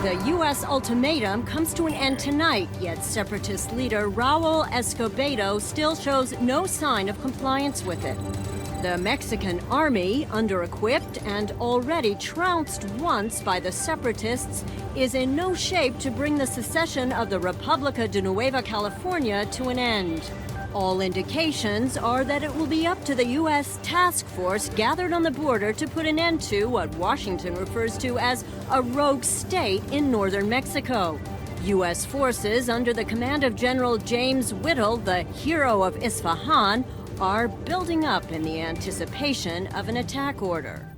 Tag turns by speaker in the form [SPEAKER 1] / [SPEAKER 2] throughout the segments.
[SPEAKER 1] The U.S. ultimatum comes to an end tonight, yet separatist leader Raul Escobedo still shows no sign of compliance with it. The Mexican army, under-equipped and already trounced once by the separatists, is in no shape to bring the secession of the República de Nueva California to an end. All indications are that it will be up to the U.S. task force gathered on the border to put an end to what Washington refers to as a rogue state in northern Mexico. U.S. forces under the command of General James Whittle, the hero of Isfahan, are building up in the anticipation of an attack order.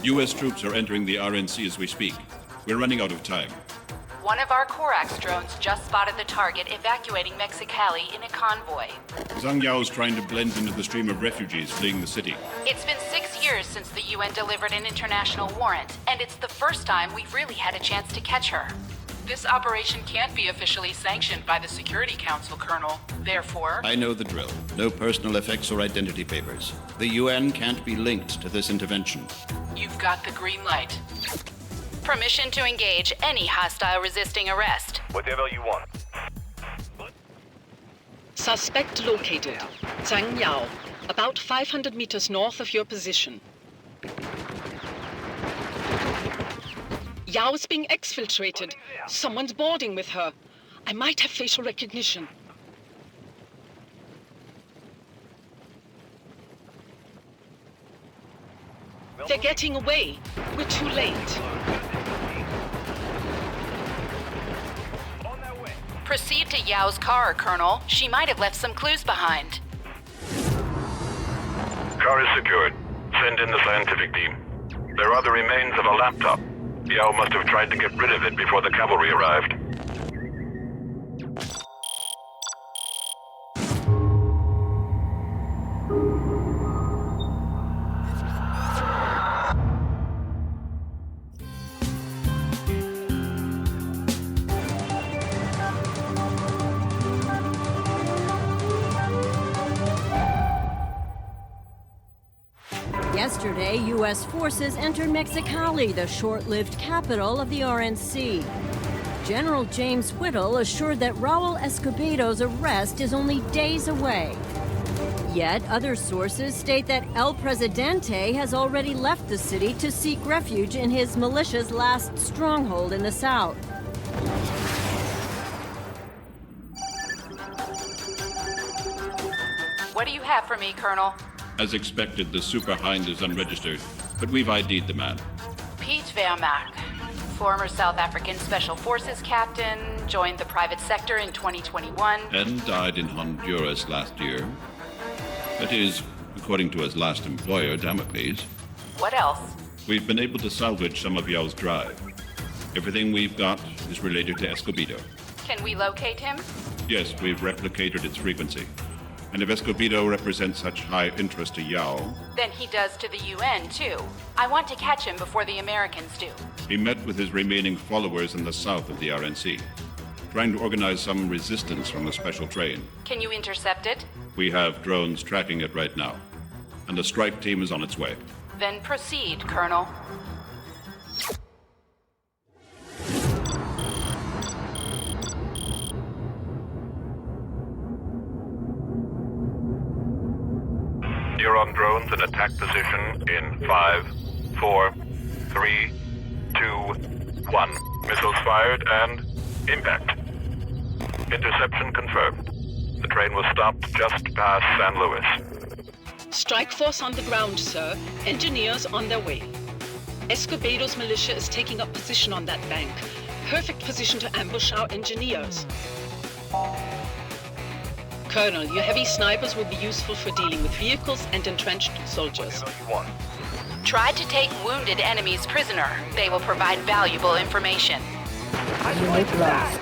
[SPEAKER 2] U.S. troops are entering the RNC as we speak. We're running out of time.
[SPEAKER 3] One of our Corax drones just spotted the target evacuating Mexicali in a convoy.
[SPEAKER 2] Zhang Yao's trying to blend into the stream of refugees fleeing the city.
[SPEAKER 3] It's been 6 years since the UN delivered an international warrant, and it's the first time we've really had a chance to catch her. This operation can't be officially sanctioned by the Security Council, Colonel. Therefore...
[SPEAKER 2] I know the drill. No personal effects or identity papers. The UN can't be linked to this intervention.
[SPEAKER 3] You've got the green light. Permission to engage any hostile resisting arrest.
[SPEAKER 4] Whatever you want.
[SPEAKER 5] Suspect located. Zhang Yao, about 500 meters north of your position. Yao is being exfiltrated. Someone's boarding with her. I might have facial recognition. They're getting away. We're too late.
[SPEAKER 3] Proceed to Yao's car, Colonel. She might have left some clues behind.
[SPEAKER 4] Car is secured. Send in the scientific team. There are the remains of a laptop. Yao must have tried to get rid of it before the cavalry arrived.
[SPEAKER 1] Yesterday, U.S. forces entered Mexicali, the short-lived capital of the RNC. General James Whittle assured that Raul Escobedo's arrest is only days away. Yet, other sources state that El Presidente has already left the city to seek refuge in his militia's last stronghold in the south.
[SPEAKER 3] What do you have for me, Colonel?
[SPEAKER 2] As expected, the Super Hind is unregistered, but we've ID'd the man.
[SPEAKER 3] Piet Vermaak, former South African Special Forces captain, joined the private sector in 2021.
[SPEAKER 2] And died in Honduras last year. That is, according to his last employer, Damocles.
[SPEAKER 3] What else?
[SPEAKER 2] We've been able to salvage some of Yao's drive. Everything we've got is related to Escobedo.
[SPEAKER 3] Can we locate him?
[SPEAKER 2] Yes, we've replicated its frequency. And if Escobedo represents such high interest to Yao...
[SPEAKER 3] Then he does to the UN, too. I want to catch him before the Americans do.
[SPEAKER 2] He met with his remaining followers in the south of the RNC, trying to organize some resistance from a special train.
[SPEAKER 3] Can you intercept it?
[SPEAKER 2] We have drones tracking it right now, and the strike team is on its way.
[SPEAKER 3] Then proceed, Colonel.
[SPEAKER 4] You're on drones in attack position in 5, 4, 3, 2, 1. Missiles fired and impact. Interception confirmed. The train was stopped just past San Luis.
[SPEAKER 5] Strike force on the ground, sir. Engineers on their way. Escobedo's militia is taking up position on that bank. Perfect position to ambush our engineers. Colonel, your heavy snipers will be useful for dealing with vehicles and entrenched soldiers.
[SPEAKER 4] Whatever you want.
[SPEAKER 3] Try to take wounded enemies prisoner. They will provide valuable information.
[SPEAKER 1] Unit lost.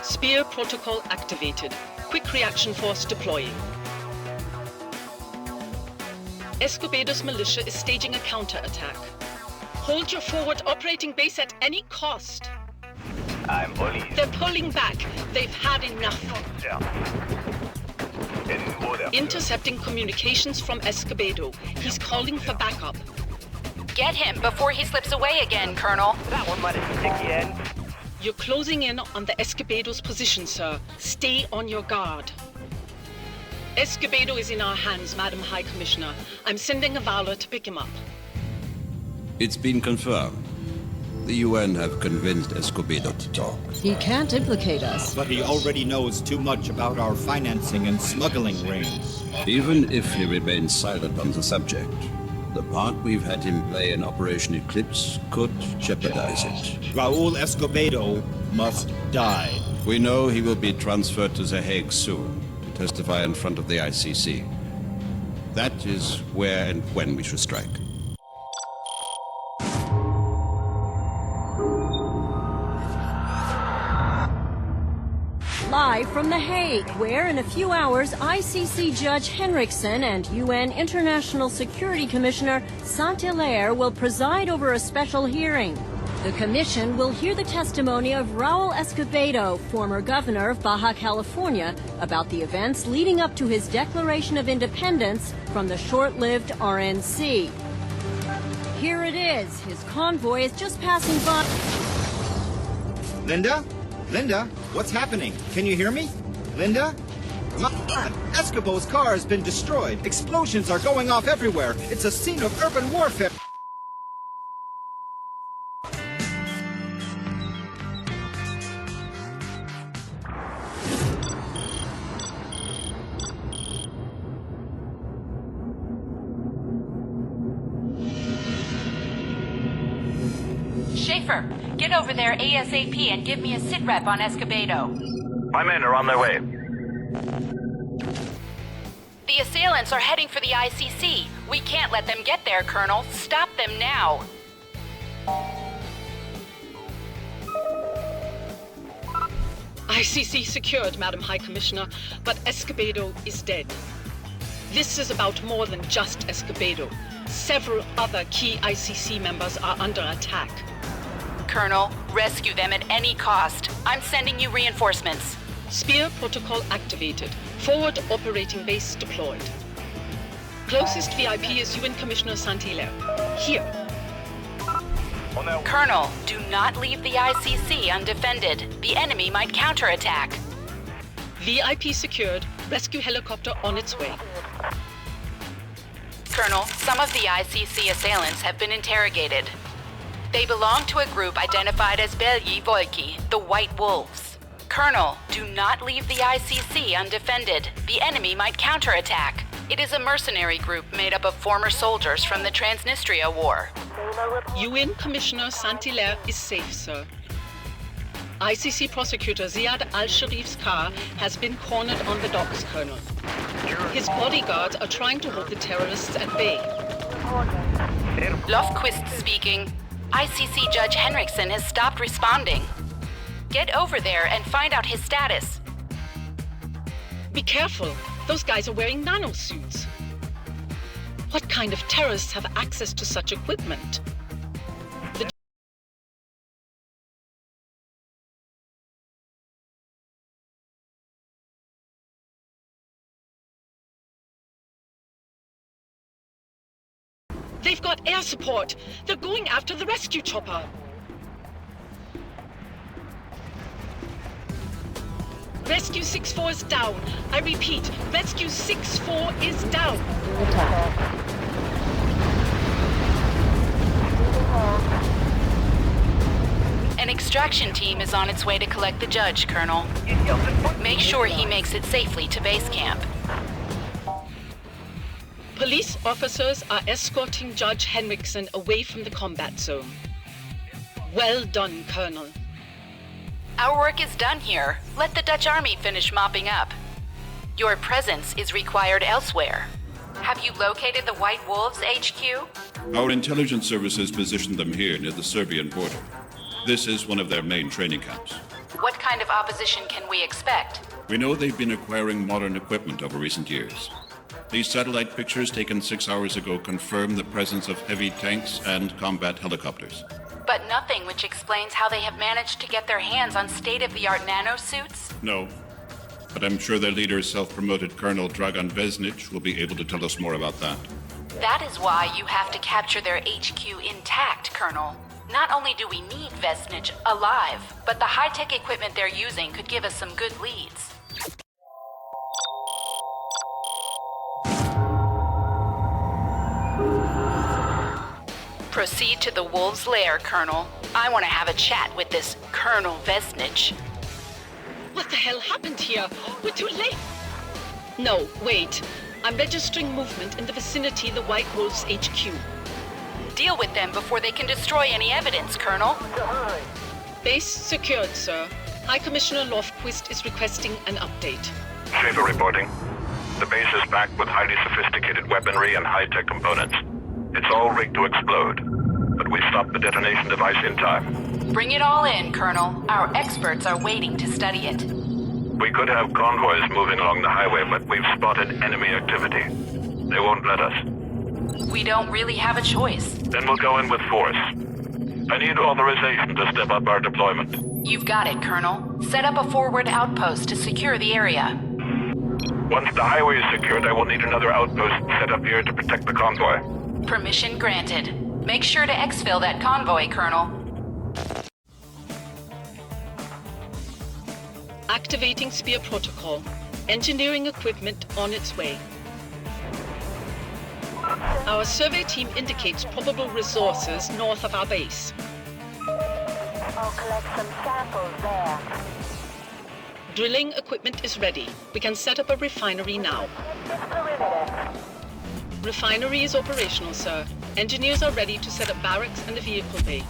[SPEAKER 5] Spear protocol activated. Quick reaction force deploying. Escobedo's militia is staging a counterattack. Hold your forward operating base at any cost.
[SPEAKER 4] I'm police.
[SPEAKER 5] They're pulling back. They've had enough.
[SPEAKER 4] In order.
[SPEAKER 5] Intercepting communications from Escobedo. He's calling for backup.
[SPEAKER 3] Get him before he slips away again, Colonel.
[SPEAKER 4] That one might have sticky end.
[SPEAKER 5] You're closing in on the Escobedo's position, sir. Stay on your guard. Escobedo is in our hands, Madam High Commissioner. I'm sending a Valor to pick him up.
[SPEAKER 2] It's been confirmed. The UN have convinced Escobedo to talk.
[SPEAKER 1] He can't implicate us.
[SPEAKER 6] But he already knows too much about our financing and smuggling rings.
[SPEAKER 2] Even if he remains silent on the subject, the part we've had him play in Operation Eclipse could jeopardize it.
[SPEAKER 6] Raul Escobedo must die.
[SPEAKER 2] We know he will be transferred to The Hague soon to testify in front of the ICC. That is where and when we should strike.
[SPEAKER 1] Live from The Hague, where in a few hours, ICC Judge Henriksen and UN International Security Commissioner Saint-Hilaire will preside over a special hearing. The commission will hear the testimony of Raul Escobedo, former governor of Baja California, about the events leading up to his declaration of independence from the short-lived RNC. Here it is. His convoy is just passing by.
[SPEAKER 6] Linda? Linda, what's happening? Can you hear me? Linda? My God, Escobedo's car has been destroyed. Explosions are going off everywhere. It's a scene of urban warfare.
[SPEAKER 3] Schaefer, get over there ASAP and give me a sit rep on Escobedo.
[SPEAKER 4] My men are on their way.
[SPEAKER 3] The assailants are heading for the ICC. We can't let them get there, Colonel. Stop them now.
[SPEAKER 5] ICC secured, Madam High Commissioner, but Escobedo is dead. This is about more than just Escobedo. Several other key ICC members are under attack.
[SPEAKER 3] Colonel, rescue them at any cost. I'm sending you reinforcements.
[SPEAKER 5] Spear protocol activated. Forward operating base deployed. Closest VIP is UN Commissioner Saint-Hilaire. Here.
[SPEAKER 3] Colonel, do not leave the ICC undefended. The enemy might counterattack.
[SPEAKER 5] VIP secured. Rescue helicopter on its way.
[SPEAKER 3] Colonel, some of the ICC assailants have been interrogated. They belong to a group identified as Belyi Volki, the White Wolves. Colonel, do not leave the ICC undefended. The enemy might counterattack. It is a mercenary group made up of former soldiers from the Transnistria War.
[SPEAKER 5] UN Commissioner Saint-Hilaire is safe, sir. ICC prosecutor Ziad al-Sharif's car has been cornered on the docks, Colonel. His bodyguards are trying to hold the terrorists at bay.
[SPEAKER 3] Lofquist speaking. ICC Judge Henriksen has stopped responding. Get over there and find out his status.
[SPEAKER 5] Be careful. Those guys are wearing nanosuits. What kind of terrorists have access to such equipment? They've got air support. They're going after the rescue chopper. Rescue 6-4 is down. I repeat, Rescue 6-4 is down.
[SPEAKER 3] An extraction team is on its way to collect the judge, Colonel. Make sure he makes it safely to base camp.
[SPEAKER 5] Police officers are escorting Judge Henriksen away from the combat zone. Well done, Colonel.
[SPEAKER 3] Our work is done here. Let the Dutch army finish mopping up. Your presence is required elsewhere. Have you located the White Wolves HQ?
[SPEAKER 2] Our intelligence services positioned them here near the Serbian border. This is one of their main training camps.
[SPEAKER 3] What kind of opposition can we expect?
[SPEAKER 2] We know they've been acquiring modern equipment over recent years. These satellite pictures taken 6 hours ago confirm the presence of heavy tanks and combat helicopters.
[SPEAKER 3] But nothing which explains how they have managed to get their hands on state-of-the-art nanosuits?
[SPEAKER 2] No. But I'm sure their leader, self-promoted Colonel Dragan Vesnich, will be able to tell us more about that.
[SPEAKER 3] That is why you have to capture their HQ intact, Colonel. Not only do we need Vesnich alive, but the high-tech equipment they're using could give us some good leads. Proceed to the Wolves' Lair, Colonel. I want to have a chat with this Colonel Vesnich.
[SPEAKER 5] What the hell happened here? We're too late. No, wait. I'm registering movement in the vicinity of the White Wolves HQ.
[SPEAKER 3] Deal with them before they can destroy any evidence, Colonel.
[SPEAKER 5] Base secured, sir. High Commissioner Lofquist is requesting an update.
[SPEAKER 4] Schaefer reporting. The base is packed with highly sophisticated weaponry and high-tech components. It's all rigged to explode, but we stopped the detonation device in time.
[SPEAKER 3] Bring it all in, Colonel. Our experts are waiting to study it.
[SPEAKER 4] We could have convoys moving along the highway, but we've spotted enemy activity. They won't let us.
[SPEAKER 3] We don't really have a choice.
[SPEAKER 4] Then we'll go in with force. I need authorization to step up our deployment.
[SPEAKER 3] You've got it, Colonel. Set up a forward outpost to secure the area.
[SPEAKER 4] Once the highway is secured, I will need another outpost set up here to protect the convoy.
[SPEAKER 3] Permission granted. Make sure to exfil that convoy, Colonel.
[SPEAKER 5] Activating Spear Protocol. Engineering equipment on its way. Our survey team indicates probable resources north of our base.
[SPEAKER 7] I'll collect some samples there.
[SPEAKER 5] Drilling equipment is ready. We can set up a refinery now. Refinery is operational, sir. Engineers are ready to set up barracks and a vehicle bay.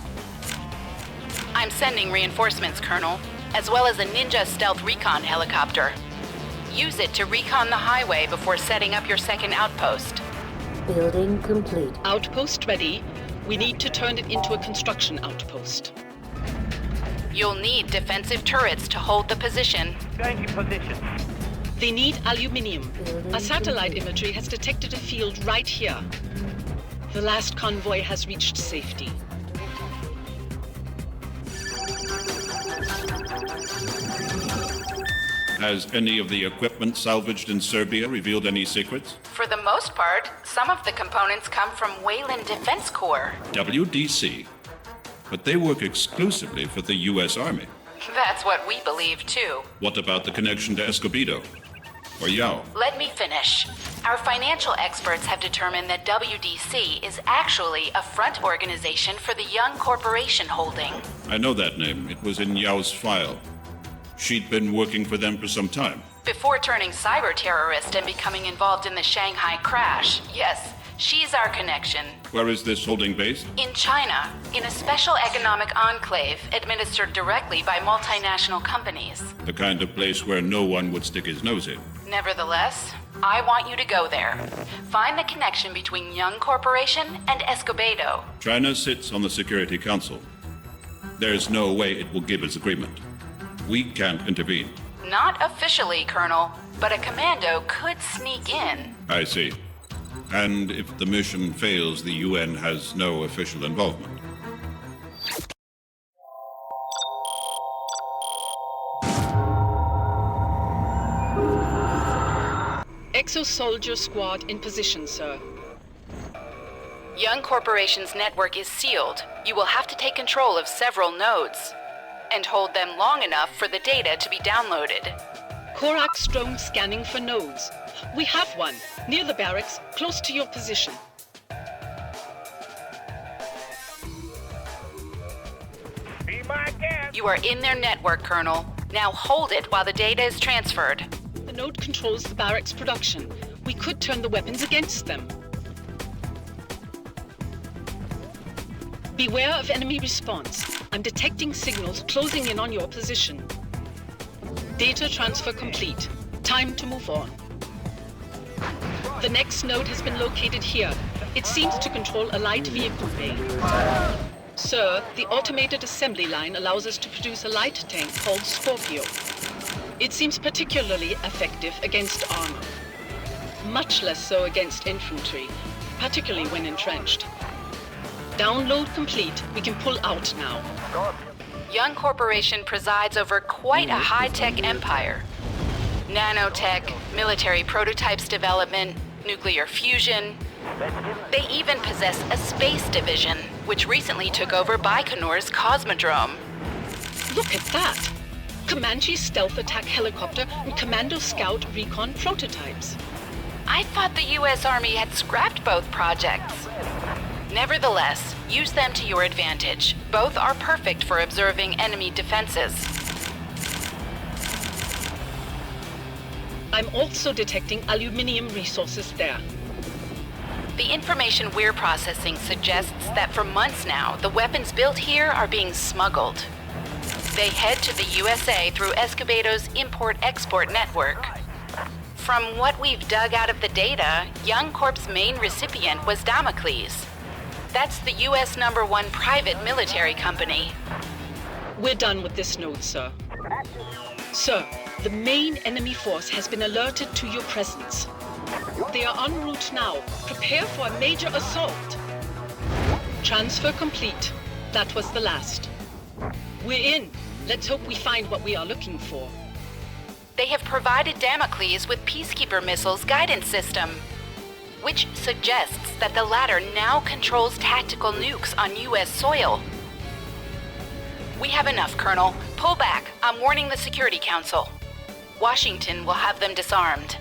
[SPEAKER 3] I'm sending reinforcements, Colonel, as well as a Ninja stealth recon helicopter. Use it to recon the highway before setting up your second outpost.
[SPEAKER 7] Building complete.
[SPEAKER 5] Outpost ready. We need to turn it into a construction outpost.
[SPEAKER 3] You'll need defensive turrets to hold the position.
[SPEAKER 8] Changing position.
[SPEAKER 5] They need aluminium. Our satellite imagery has detected a field right here. The last convoy has reached safety.
[SPEAKER 2] Has any of the equipment salvaged in Serbia revealed any secrets?
[SPEAKER 3] For the most part, some of the components come from Wayland Defense Corps.
[SPEAKER 2] WDC. But they work exclusively for the U.S. Army.
[SPEAKER 3] That's what we believe, too.
[SPEAKER 2] What about the connection to Escobedo? Or Yao?
[SPEAKER 3] Let me finish. Our financial experts have determined that WDC is actually a front organization for the Young Corporation holding.
[SPEAKER 2] I know that name. It was in Yao's file. She'd been working for them for some time.
[SPEAKER 3] Before turning cyber terrorist and becoming involved in the Shanghai crash, yes, she's our connection.
[SPEAKER 2] Where is this holding based?
[SPEAKER 3] In China, in a special economic enclave administered directly by multinational companies.
[SPEAKER 2] The kind of place where no one would stick his nose in.
[SPEAKER 3] Nevertheless, I want you to go there. Find the connection between Young Corporation and Escobedo.
[SPEAKER 2] China sits on the Security Council. There's no way it will give its agreement. We can't intervene.
[SPEAKER 3] Not officially, Colonel, but a commando could sneak in.
[SPEAKER 2] I see. And if the mission fails, the UN has no official involvement.
[SPEAKER 5] Exo-soldier squad in position, sir.
[SPEAKER 3] Young Corporation's network is sealed. You will have to take control of several nodes and hold them long enough for the data to be downloaded.
[SPEAKER 5] Corax drone scanning for nodes. We have one, near the barracks, close to your position.
[SPEAKER 8] Be my guest.
[SPEAKER 3] You are in their network, Colonel. Now hold it while the data is transferred.
[SPEAKER 5] The node controls the barracks production. We could turn the weapons against them. Beware of enemy response. I'm detecting signals closing in on your position. Data transfer complete. Time to move on. The next node has been located here. It seems to control a light vehicle bay. Sir, the automated assembly line allows us to produce a light tank called Scorpio. It seems particularly effective against armor. Much less so against infantry, particularly when entrenched. Download complete. We can pull out now.
[SPEAKER 3] Young Corporation presides over quite a high-tech empire. Nanotech, military prototypes development, nuclear fusion. They even possess a space division, which recently took over Baikonur's Cosmodrome.
[SPEAKER 5] Look at that! Comanche stealth attack helicopter and Commando Scout recon prototypes.
[SPEAKER 3] I thought the U.S. Army had scrapped both projects. Nevertheless, use them to your advantage. Both are perfect for observing enemy defenses.
[SPEAKER 5] I'm also detecting aluminium resources there.
[SPEAKER 3] The information we're processing suggests that for months now, the weapons built here are being smuggled. They head to the USA through Escobedo's import-export network. From what we've dug out of the data, Young Corp's main recipient was Damocles. That's the U.S. #1 private military company.
[SPEAKER 5] We're done with this node, sir. Sir, the main enemy force has been alerted to your presence. They are en route now. Prepare for a major assault. Transfer complete. That was the last. We're in. Let's hope we find what we are looking for.
[SPEAKER 3] They have provided Damocles with Peacekeeper Missiles guidance system, which suggests that the latter now controls tactical nukes on U.S. soil. We have enough, Colonel. Pull back. I'm warning the Security Council. Washington will have them disarmed.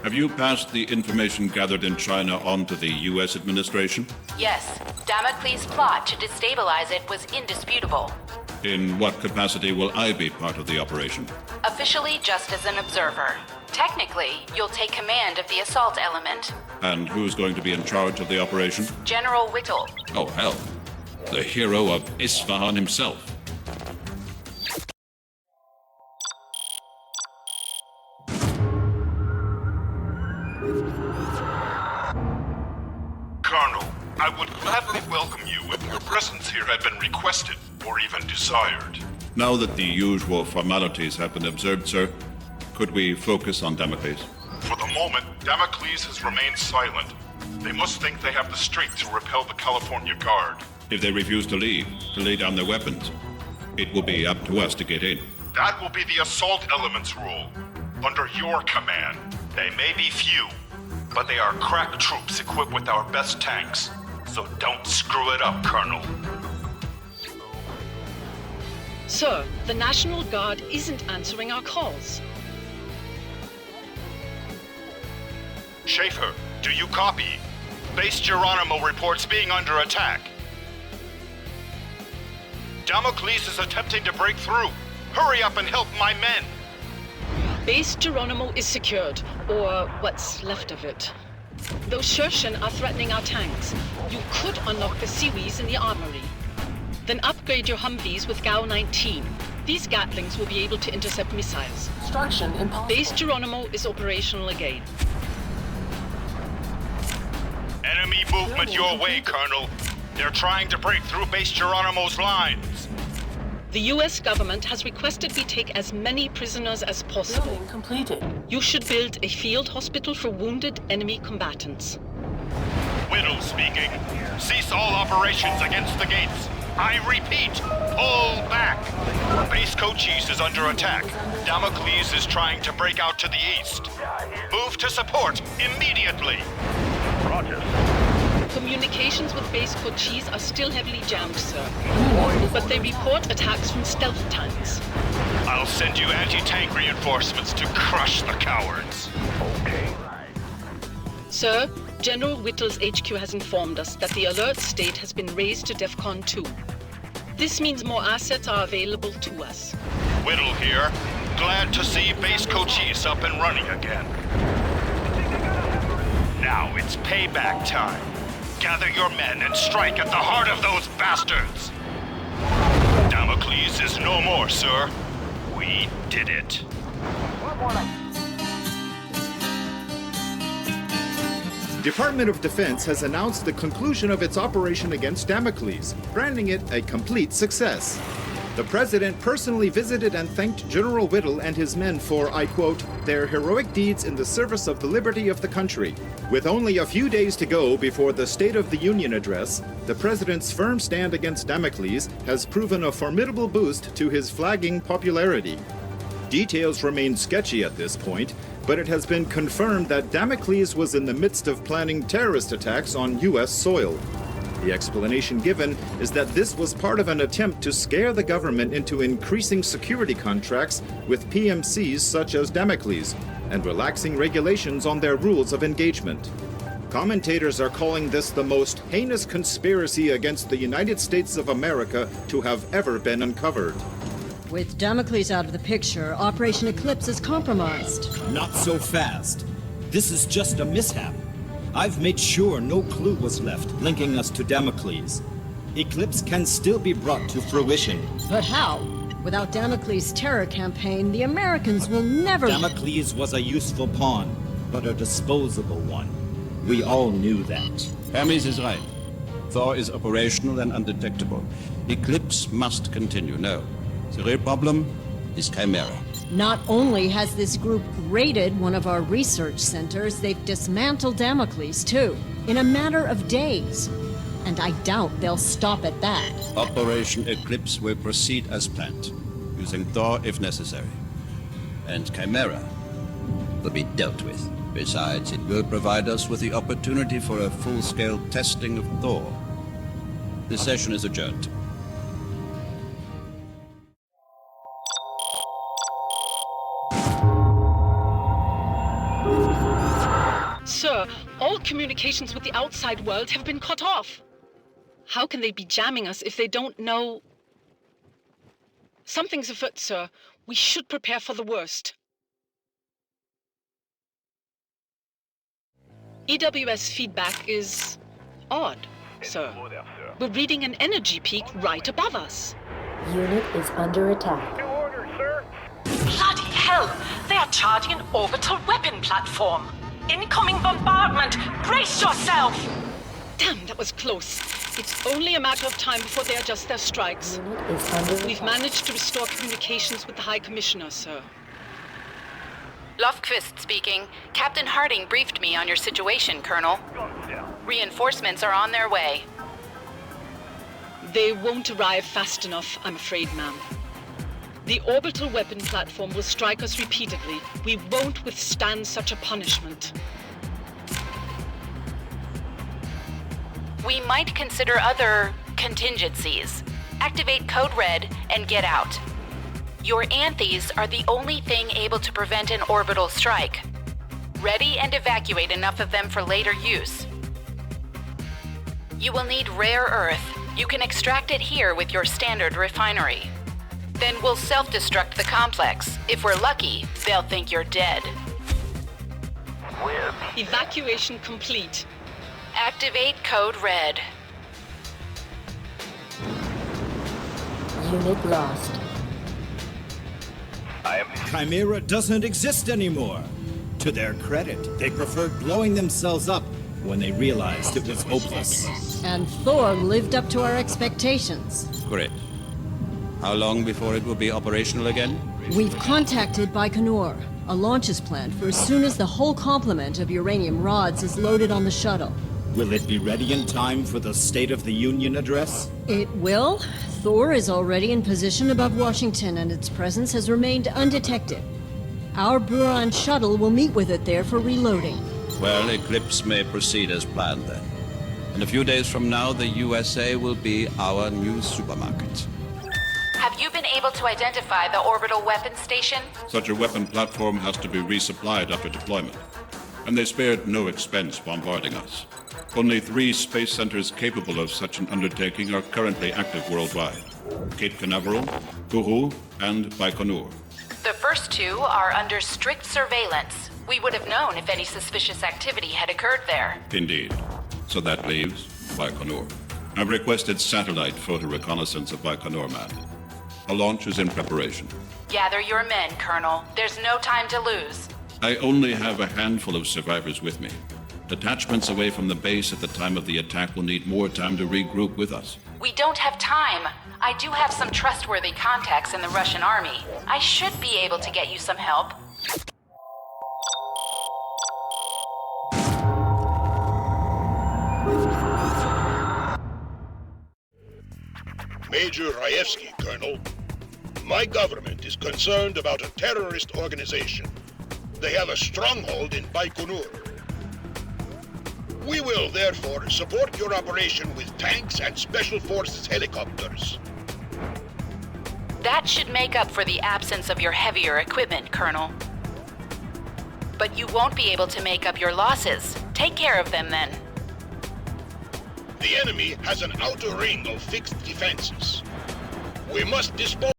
[SPEAKER 2] Have you passed the information gathered in China on to the U.S. administration?
[SPEAKER 3] Yes, Damocles' plot to destabilize it was indisputable.
[SPEAKER 2] In what capacity will I be part of the operation?
[SPEAKER 3] Officially, just as an observer. Technically, you'll take command of the assault element.
[SPEAKER 2] And who's going to be in charge of the operation?
[SPEAKER 3] General Whittle.
[SPEAKER 2] Oh, hell. The hero of Isfahan himself.
[SPEAKER 9] Colonel, I would gladly welcome you if your presence here had been requested or even desired.
[SPEAKER 2] Now that the usual formalities have been observed, sir, could we focus on Damocles?
[SPEAKER 9] For the moment, Damocles has remained silent. They must think they have the strength to repel the California Guard.
[SPEAKER 2] If they refuse to leave, to lay down their weapons, it will be up to us to get in.
[SPEAKER 9] That will be the assault element's role. Under your command. They may be few, but they are crack troops equipped with our best tanks. So don't screw it up, Colonel.
[SPEAKER 5] Sir, the National Guard isn't answering our calls.
[SPEAKER 9] Schaefer, do you copy? Base Geronimo reports being under attack. Damocles is attempting to break through. Hurry up and help my men.
[SPEAKER 5] Base Geronimo is secured, or what's left of it. Those Shershin are threatening our tanks. You could unlock the Seawees in the armory. Then upgrade your Humvees with GAU-19. These Gatlings will be able to intercept missiles.
[SPEAKER 10] Construction impossible.
[SPEAKER 5] Base Geronimo is operational again.
[SPEAKER 9] Enemy movement your way, Colonel. They're trying to break through Base Geronimo's lines.
[SPEAKER 5] The U.S. government has requested we take as many prisoners as possible.
[SPEAKER 10] Building completed.
[SPEAKER 5] You should build a field hospital for wounded enemy combatants.
[SPEAKER 9] Whittle speaking. Cease all operations against the gates. I repeat, pull back. Base Cochise is under attack. Damocles is trying to break out to the east. Move to support immediately. Roger.
[SPEAKER 5] Communications with Base Cochise are still heavily jammed, sir. But they report attacks from stealth tanks.
[SPEAKER 9] I'll send you anti-tank reinforcements to crush the cowards. Okay.
[SPEAKER 5] Sir, General Whittle's HQ has informed us that the alert state has been raised to DEFCON 2. This means more assets are available to us.
[SPEAKER 9] Whittle here. Glad to see Base Cochise up and running again. Now it's payback time. Gather your men and strike at the heart of those bastards! Damocles is no more, sir. We did it.
[SPEAKER 6] Department of Defense has announced the conclusion of its operation against Damocles, branding it a complete success. The president personally visited and thanked General Whittle and his men for, I quote, their heroic deeds in the service of the liberty of the country. With only a few days to go before the State of the Union address, the president's firm stand against Damocles has proven a formidable boost to his flagging popularity. Details remain sketchy at this point, but it has been confirmed that Damocles was in the midst of planning terrorist attacks on U.S. soil. The explanation given is that this was part of an attempt to scare the government into increasing security contracts with PMCs such as Damocles and relaxing regulations on their rules of engagement. Commentators are calling this the most heinous conspiracy against the United States of America to have ever been uncovered.
[SPEAKER 1] With Damocles out of the picture, Operation Eclipse is compromised.
[SPEAKER 6] Not so fast. This is just a mishap. I've made sure no clue was left linking us to Damocles. Eclipse can still be brought to fruition.
[SPEAKER 1] But how? Without Damocles' terror campaign, the Americans will never...
[SPEAKER 6] Damocles was a useful pawn, but a disposable one. We all knew that.
[SPEAKER 2] Hermes is right. Thor is operational and undetectable. Eclipse must continue. No. The real problem is Chimera.
[SPEAKER 1] Not only has this group raided one of our research centers, they've dismantled Damocles, too, in a matter of days. And I doubt they'll stop at that.
[SPEAKER 2] Operation Eclipse will proceed as planned, using Thor if necessary. And Chimera will be dealt with. Besides, it will provide us with the opportunity for a full-scale testing of Thor. This session is adjourned.
[SPEAKER 5] Sir, all communications with the outside world have been cut off. How can they be jamming us if they don't know? Something's afoot, sir. We should prepare for the worst. EWS feedback is odd, sir. We're reading an energy peak right above us.
[SPEAKER 7] Unit is under attack.
[SPEAKER 8] New order, sir.
[SPEAKER 10] Bloody hell! They are charging an orbital weapon platform. Incoming bombardment! Brace yourself!
[SPEAKER 5] Damn, that was close. It's only a matter of time before they adjust their strikes.
[SPEAKER 7] Unit is under
[SPEAKER 5] We've
[SPEAKER 7] attack.
[SPEAKER 5] managed to restore communications with the High Commissioner, sir.
[SPEAKER 3] Lofquist speaking. Captain Harding briefed me on your situation, Colonel. Reinforcements are on their way.
[SPEAKER 5] They won't arrive fast enough, I'm afraid, ma'am. The orbital weapon platform will strike us repeatedly. We won't withstand such a punishment.
[SPEAKER 3] We might consider other contingencies. Activate Code Red and get out. Your Anthys are the only thing able to prevent an orbital strike. Ready and evacuate enough of them for later use. You will need rare earth. You can extract it here with your standard refinery. Then we'll self-destruct the complex. If we're lucky, they'll think you're dead.
[SPEAKER 5] Evacuation complete.
[SPEAKER 3] Activate Code Red.
[SPEAKER 7] Unit lost.
[SPEAKER 6] Chimera doesn't exist anymore. To their credit, they preferred blowing themselves up when they realized it was hopeless.
[SPEAKER 1] And Thor lived up to our expectations.
[SPEAKER 2] Great. How long before it will be operational again?
[SPEAKER 1] We've contacted Baikonur. A launch is planned for as soon as the whole complement of uranium rods is loaded on the shuttle.
[SPEAKER 6] Will it be ready in time for the State of the Union address?
[SPEAKER 1] It will. Thor is already in position above Washington, and its presence has remained undetected. Our Buran shuttle will meet with it there for reloading.
[SPEAKER 2] Well, Eclipse may proceed as planned then. In a few days from now, the USA will be our new supermarket.
[SPEAKER 3] Have you been able to identify the orbital weapons station?
[SPEAKER 2] Such a weapon platform has to be resupplied after deployment, and they spared no expense bombarding us. Only 3 space centers capable of such an undertaking are currently active worldwide: Cape Canaveral, Kourou, and Baikonur.
[SPEAKER 3] The first 2 are under strict surveillance. We would have known if any suspicious activity had occurred there.
[SPEAKER 2] Indeed. So that leaves Baikonur. I've requested satellite photo reconnaissance of Baikonur map. A launch is in preparation.
[SPEAKER 3] Gather your men, Colonel. There's no time to lose.
[SPEAKER 2] I only have a handful of survivors with me. Detachments away from the base at the time of the attack will need more time to regroup with us.
[SPEAKER 3] We don't have time. I do have some trustworthy contacts in the Russian army. I should be able to get you some help.
[SPEAKER 11] Major Raevsky, Colonel. My government is concerned about a terrorist organization. They have a stronghold in Baikonur. We will therefore support your operation with tanks and Special Forces helicopters.
[SPEAKER 3] That should make up for the absence of your heavier equipment, Colonel. But you won't be able to make up your losses. Take care of them then.
[SPEAKER 11] The enemy has an outer ring of fixed defenses. We must dispose.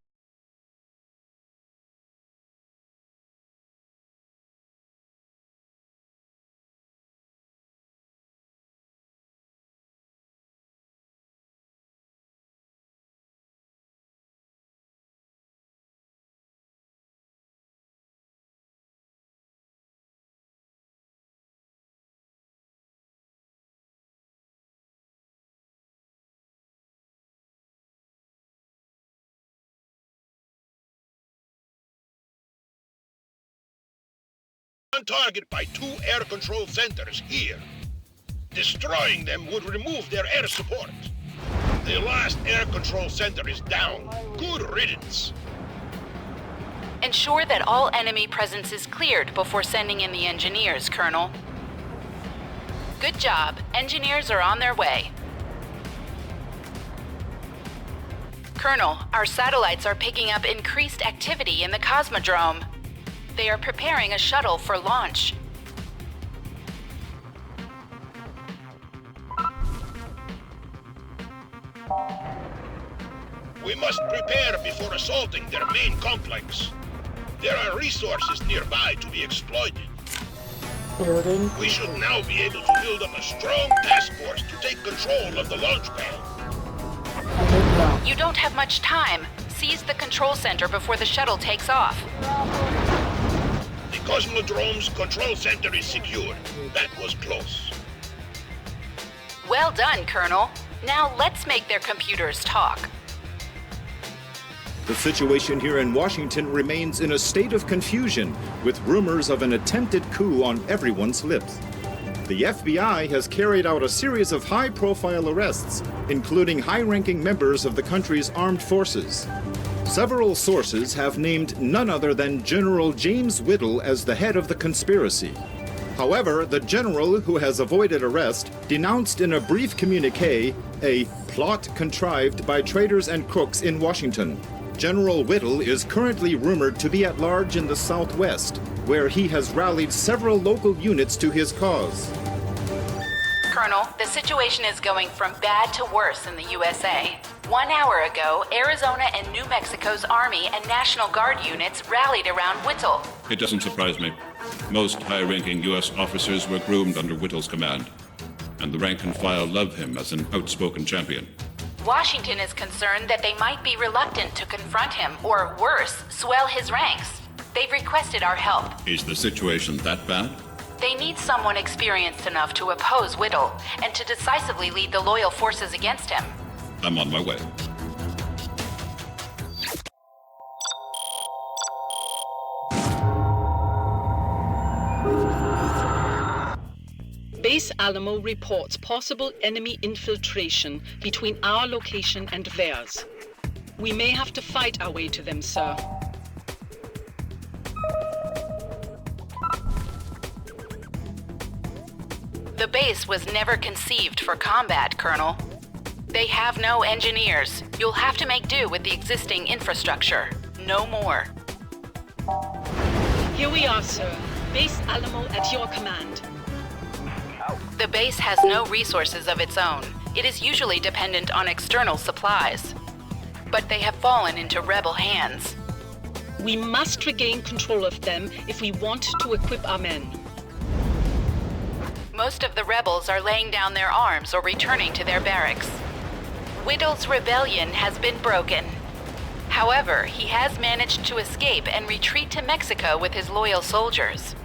[SPEAKER 11] On target by 2 air control centers here. Destroying them would remove their air support. The last air control center is down. Good riddance.
[SPEAKER 3] Ensure that all enemy presence is cleared before sending in the engineers, Colonel. Good job. Engineers are on their way. Colonel, our satellites are picking up increased activity in the Cosmodrome. They are preparing a shuttle for launch.
[SPEAKER 11] We must prepare before assaulting their main complex. There are resources nearby to be exploited.
[SPEAKER 7] Building.
[SPEAKER 11] We should now be able to build up a strong task force to take control of the launch pad.
[SPEAKER 3] You don't have much time. Seize the control center before the shuttle takes off.
[SPEAKER 11] The Cosmodrome's control center is secure. That was close.
[SPEAKER 3] Well done, Colonel. Now let's make their computers talk.
[SPEAKER 6] The situation here in Washington remains in a state of confusion, with rumors of an attempted coup on everyone's lips. The FBI has carried out a series of high-profile arrests, including high-ranking members of the country's armed forces. Several sources have named none other than General James Whittle as the head of the conspiracy. However, the general, who has avoided arrest, denounced in a brief communique a plot contrived by traitors and crooks in Washington. General Whittle is currently rumored to be at large in the Southwest, where he has rallied several local units to his cause.
[SPEAKER 3] Colonel, the situation is going from bad to worse in the USA. 1 hour ago, Arizona and New Mexico's Army and National Guard units rallied around Whittle.
[SPEAKER 2] It doesn't surprise me. Most high-ranking U.S. officers were groomed under Whittle's command, and the rank and file love him as an outspoken champion.
[SPEAKER 3] Washington is concerned that they might be reluctant to confront him, or worse, swell his ranks. They've requested our help.
[SPEAKER 2] Is the situation that bad?
[SPEAKER 3] They need someone experienced enough to oppose Whittle and to decisively lead the loyal forces against him.
[SPEAKER 2] I'm on my way.
[SPEAKER 5] Base Alamo reports possible enemy infiltration between our location and theirs. We may have to fight our way to them, sir.
[SPEAKER 3] The base was never conceived for combat, Colonel. They have no engineers. You'll have to make do with the existing infrastructure. No more.
[SPEAKER 5] Here we are, sir. Base Alamo at your command.
[SPEAKER 3] The base has no resources of its own. It is usually dependent on external supplies. But they have fallen into rebel hands.
[SPEAKER 5] We must regain control of them if we want to equip our men.
[SPEAKER 3] Most of the rebels are laying down their arms or returning to their barracks. Whittle's rebellion has been broken. However, he has managed to escape and retreat to Mexico with his loyal soldiers.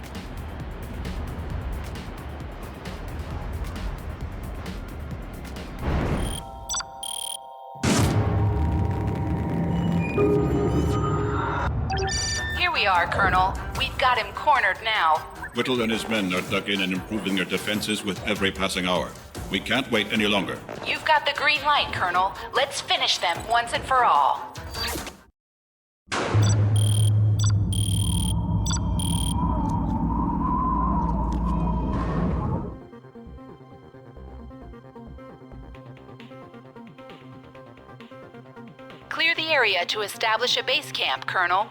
[SPEAKER 3] are, Colonel. We've got him cornered now.
[SPEAKER 2] Whittle and his men are dug in and improving their defenses with every passing hour. We can't wait any longer.
[SPEAKER 3] You've got the green light, Colonel. Let's finish them once and for all. Clear the area to establish a base camp, Colonel.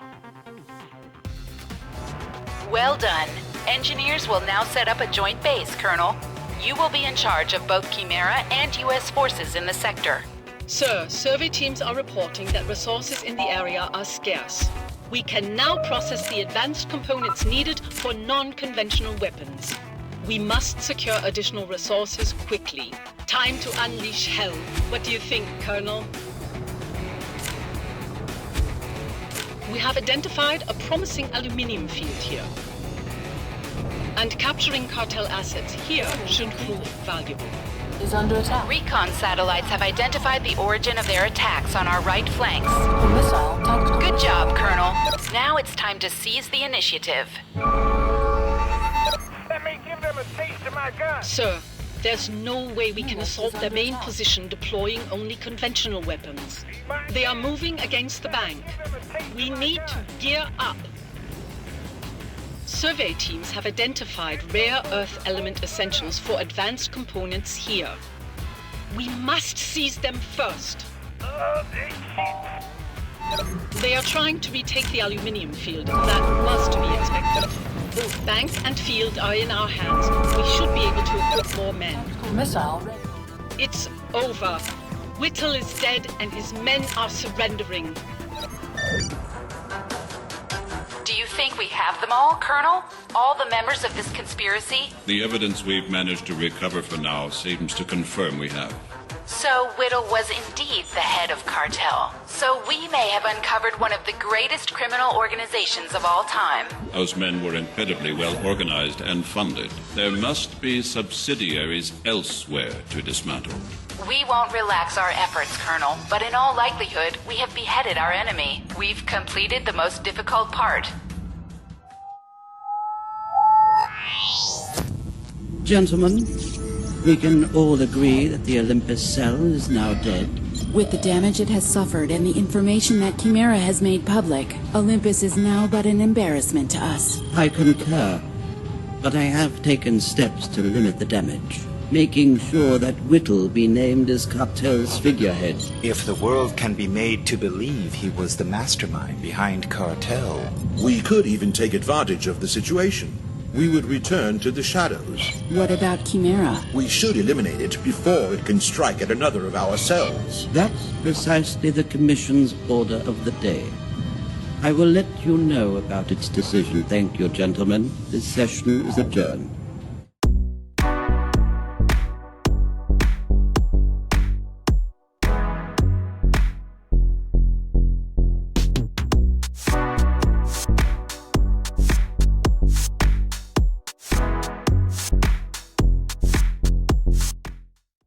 [SPEAKER 3] Well done. Engineers will now set up a joint base, Colonel. You will be in charge of both Chimera and U.S. forces in the sector.
[SPEAKER 5] Sir, survey teams are reporting that resources in the area are scarce. We can now process the advanced components needed for non-conventional weapons. We must secure additional resources quickly. Time to unleash hell. What do you think, Colonel? We have identified a promising aluminium field here. And capturing cartel assets here should prove valuable.
[SPEAKER 7] Is under attack.
[SPEAKER 3] Recon satellites have identified the origin of their attacks on our right flanks.
[SPEAKER 7] Missile tactical.
[SPEAKER 3] Good job, Colonel. Now it's time to seize the initiative.
[SPEAKER 8] Let me give them a taste of my gun.
[SPEAKER 5] Sir, there's no way we can assault their main position deploying only conventional weapons. They are moving against the bank. We need to gear up. Survey teams have identified rare earth element essentials for advanced components here. We must seize them first. They are trying to retake the aluminium field. That was to be expected. Both bank and field are in our hands. We should be able to equip more men.
[SPEAKER 7] Missile ready.
[SPEAKER 5] It's over. Whittle is dead and his men are surrendering.
[SPEAKER 3] Do you think we have them all, Colonel? All the members of this conspiracy?
[SPEAKER 2] The evidence we've managed to recover for now seems to confirm we have.
[SPEAKER 3] So Whittle was indeed the head of cartel. So we may have uncovered one of the greatest criminal organizations of all time.
[SPEAKER 2] Those men were incredibly well organized and funded. There must be subsidiaries elsewhere to dismantle.
[SPEAKER 3] We won't relax our efforts, Colonel, but in all likelihood, we have beheaded our enemy. We've completed the most difficult part.
[SPEAKER 12] Gentlemen, we can all agree that the Olympus cell is now dead.
[SPEAKER 13] With the damage it has suffered and the information that Chimera has made public, Olympus is now but an embarrassment to us.
[SPEAKER 12] I concur, but I have taken steps to limit the damage, making sure that Whittle be named as cartel's figurehead.
[SPEAKER 14] If the world can be made to believe he was the mastermind behind cartel,
[SPEAKER 11] We could even take advantage of the situation. We would return to the shadows.
[SPEAKER 13] What about Chimera?
[SPEAKER 11] We should eliminate it before it can strike at another of our cells.
[SPEAKER 12] That's precisely the Commission's order of the day. I will let you know about its decision. Thank you, gentlemen. This session is adjourned.